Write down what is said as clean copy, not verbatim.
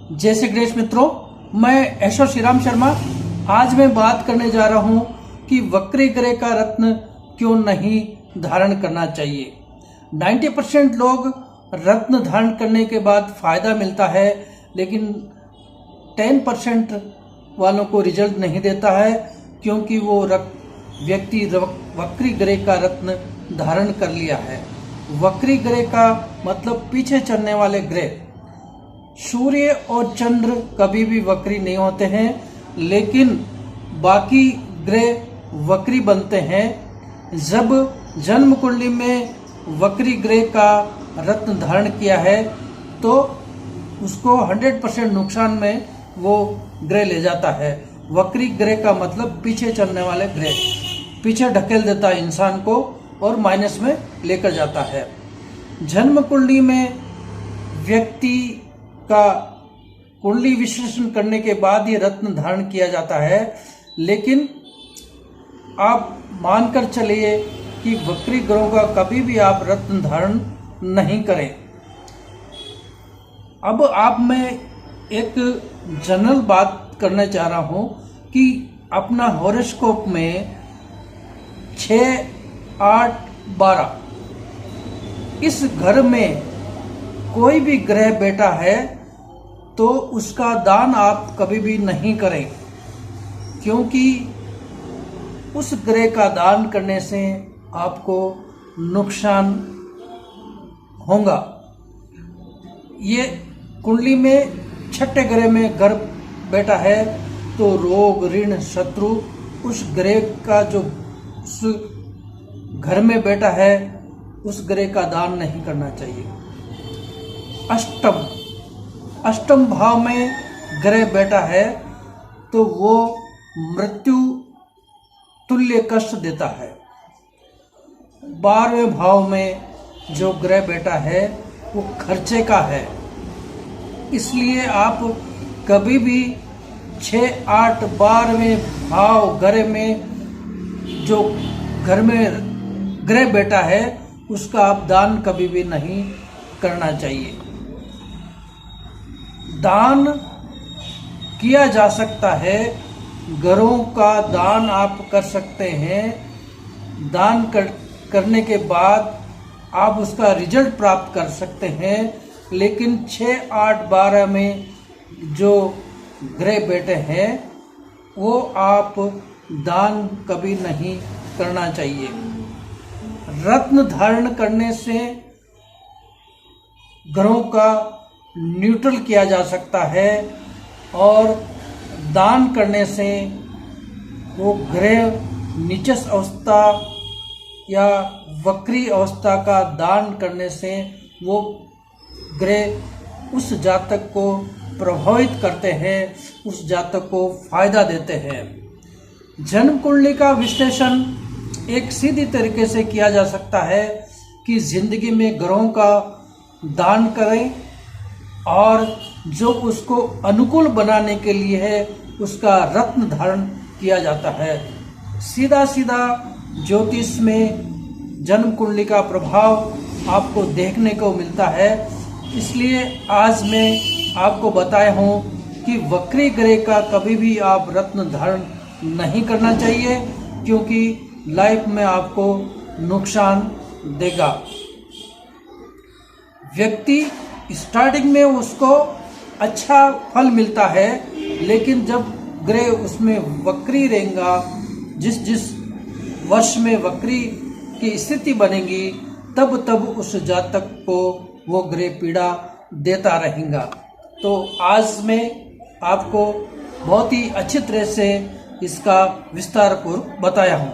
जय श्री गणेश मित्रों, मैं ऐश्वर श्रीराम शर्मा। आज मैं बात करने जा रहा हूं कि वक्री ग्रह का रत्न क्यों नहीं धारण करना चाहिए। 90% लोग रत्न धारण करने के बाद फायदा मिलता है, लेकिन 10% वालों को रिजल्ट नहीं देता है, क्योंकि वो व्यक्ति वक्री ग्रह का रत्न धारण कर लिया है। वक्री ग्रह का मतलब पीछे चलने वाले ग्रह। सूर्य और चंद्र कभी भी वक्री नहीं होते हैं, लेकिन बाकी ग्रह वक्री बनते हैं। जब जन्म कुंडली में वक्री ग्रह का रत्न धारण किया है तो उसको 100% नुकसान में वो ग्रह ले जाता है। वक्री ग्रह का मतलब पीछे चलने वाले ग्रह, पीछे ढकेल देता है इंसान को और माइनस में लेकर जाता है। जन्म कुंडली में व्यक्ति का कुंडली विश्लेषण करने के बाद ये रत्न धारण किया जाता है, लेकिन आप मानकर चलिए कि वक्री ग्रहों का कभी भी आप रत्न धारण नहीं करें। अब आप मैं एक जनरल बात करना चाह रहा हूं कि अपना हॉरोस्कोप में 6, 8, 12 इस घर में कोई भी ग्रह बैठा है तो उसका दान आप कभी भी नहीं करें, क्योंकि उस ग्रह का दान करने से आपको नुकसान होगा। ये कुंडली में छठे ग्रह में घर बैठा है तो रोग, ऋण, शत्रु उस ग्रह का जो उस घर में बैठा है उस ग्रह का दान नहीं करना चाहिए। अष्टम भाव में ग्रह बैठा है तो वो मृत्यु तुल्य कष्ट देता है। 12वें भाव में जो ग्रह बैठा है वो खर्चे का है, इसलिए आप कभी भी 6, 8, 12वें भाव ग्रह में जो घर में ग्रह बैठा है उसका आप दान कभी भी नहीं करना चाहिए। दान किया जा सकता है, घरों का दान आप कर सकते हैं। दान करने के बाद आप उसका रिजल्ट प्राप्त कर सकते हैं, लेकिन 6, 8, 12 में जो ग्रह बैठे हैं वो आप दान कभी नहीं करना चाहिए। रत्न धारण करने से ग्रहों का न्यूट्रल किया जा सकता है और दान करने से वो ग्रह नीचस अवस्था या वक्री अवस्था का दान करने से वो ग्रह उस जातक को प्रभावित करते हैं, उस जातक को फायदा देते हैं। जन्म कुंडली का विश्लेषण एक सीधी तरीके से किया जा सकता है कि जिंदगी में ग्रहों का दान करें और जो उसको अनुकूल बनाने के लिए है उसका रत्न धारण किया जाता है। सीधा सीधा ज्योतिष में जन्म कुंडली का प्रभाव आपको देखने को मिलता है। इसलिए आज मैं आपको बताया हूँ कि वक्री ग्रह का कभी भी आप रत्न धारण नहीं करना चाहिए, क्योंकि लाइफ में आपको नुकसान देगा। व्यक्ति स्टार्टिंग में उसको अच्छा फल मिलता है, लेकिन जब ग्रह उसमें वक्री रहेगा, जिस वर्ष में वक्री की स्थिति बनेगी तब उस जातक को वो ग्रह पीड़ा देता रहेगा। तो आज मैं आपको बहुत ही अच्छी तरह से इसका विस्तार पूर्वक बताया हूँ।